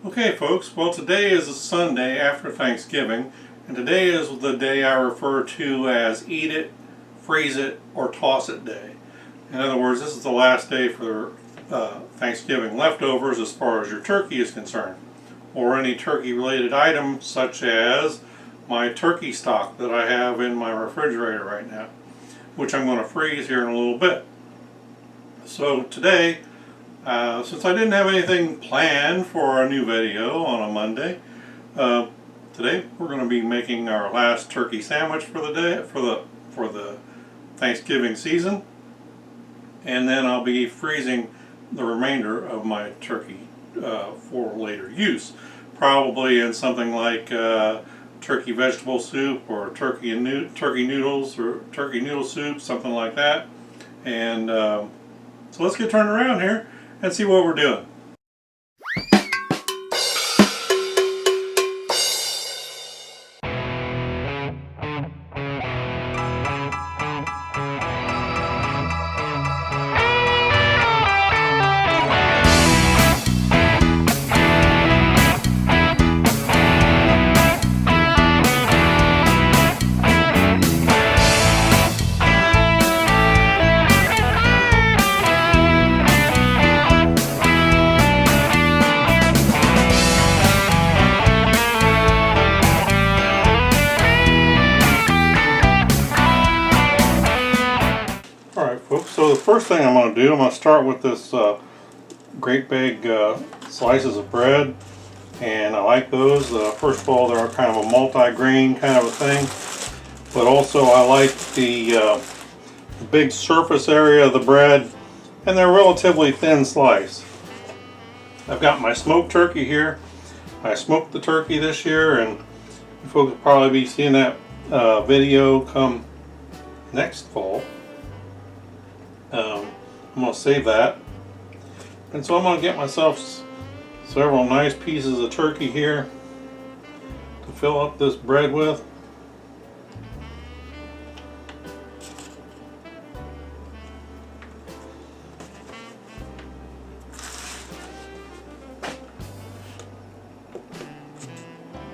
Okay folks, well today is a Sunday after Thanksgiving, and today is the day I refer to as eat it, freeze it, or toss it day. In other words, this is the last day for Thanksgiving leftovers as far as your turkey is concerned, or any turkey related items such as my turkey stock that I have in my refrigerator right now, which I'm going to freeze here in a little bit. So today, since I didn't have anything planned for a new video on a Monday, today we're going to be making our last turkey sandwich for the day, for the Thanksgiving season, and then I'll be freezing the remainder of my turkey for later use, probably in something like turkey vegetable soup or turkey noodles or turkey noodle soup, something like that. And so let's get turned around here and see what we're doing. Alright folks, so the first thing I'm going to do, I'm going to start with this great big slices of bread, and I like those. First of all, they're kind of a multi-grain kind of a thing, but also I like the big surface area of the bread, and they're relatively thin slice. I've got my smoked turkey here. I smoked the turkey this year, and you folks will probably be seeing that video come next fall. I'm going to save that, and so I'm going to get myself several nice pieces of turkey here to fill up this bread with.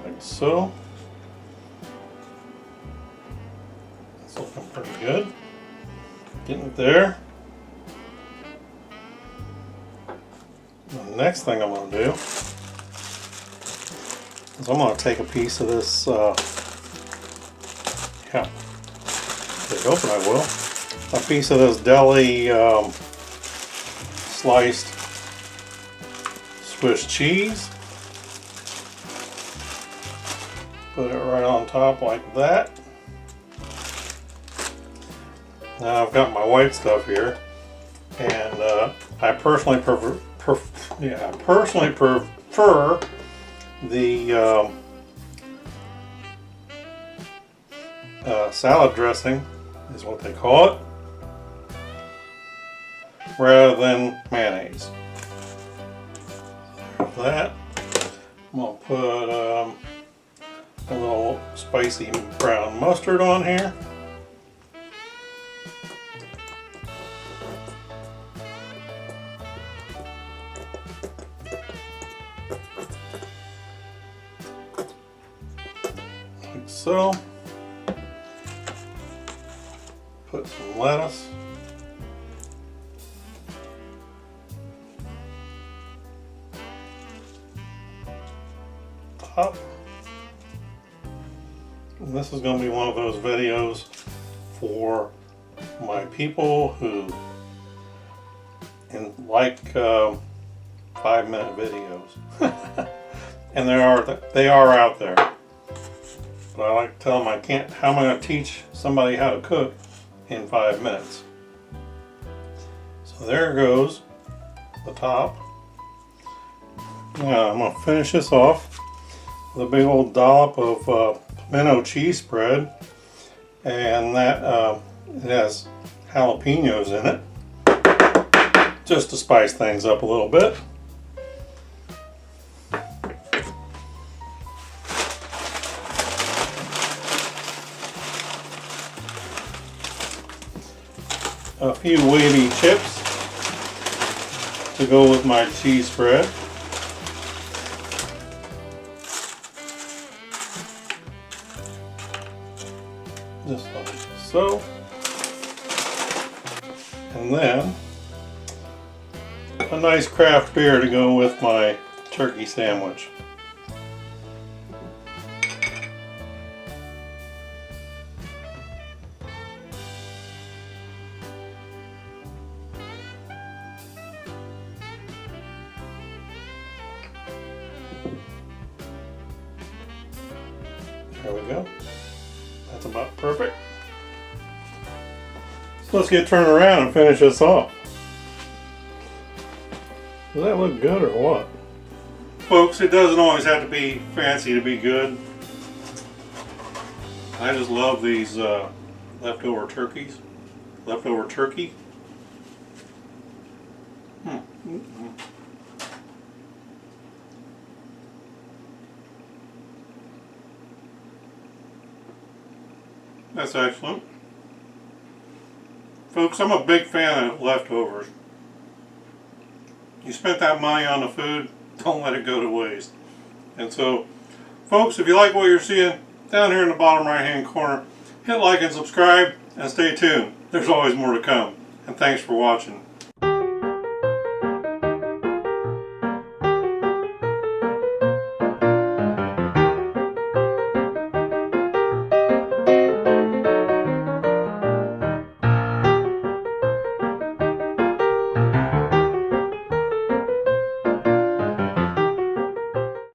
Like so. It's looking pretty good. Getting it there. The next thing I'm going to do is I'm going to take a piece of this, get it open I will, a piece of this deli sliced Swiss cheese, put it right on top like that. Now I've got my white stuff here, and I personally prefer the salad dressing, is what they call it, rather than mayonnaise. There's that. I'm going to put a little spicy brown mustard on here. So, put some lettuce, top, and this is going to be one of those videos for my people who like 5-minute videos, and they are out there. But I like to tell them how am I going to teach somebody how to cook in 5 minutes? So there goes the top. Now I'm going to finish this off with a big old dollop of pimento cheese spread, and that it has jalapenos in it, just to spice things up a little bit. A few wavy chips to go with my cheese spread. Just like so. And then a nice craft beer to go with my turkey sandwich. There we go. That's about perfect. So let's get turned around and finish this off. Does that look good or what? Folks, it doesn't always have to be fancy to be good. I just love these leftover turkeys. Leftover turkey. That's excellent. Folks, I'm a big fan of leftovers. You spent that money on the food, don't let it go to waste. And so, folks, if you like what you're seeing, down here in the bottom right hand corner, hit like and subscribe, and stay tuned. There's always more to come. And thanks for watching.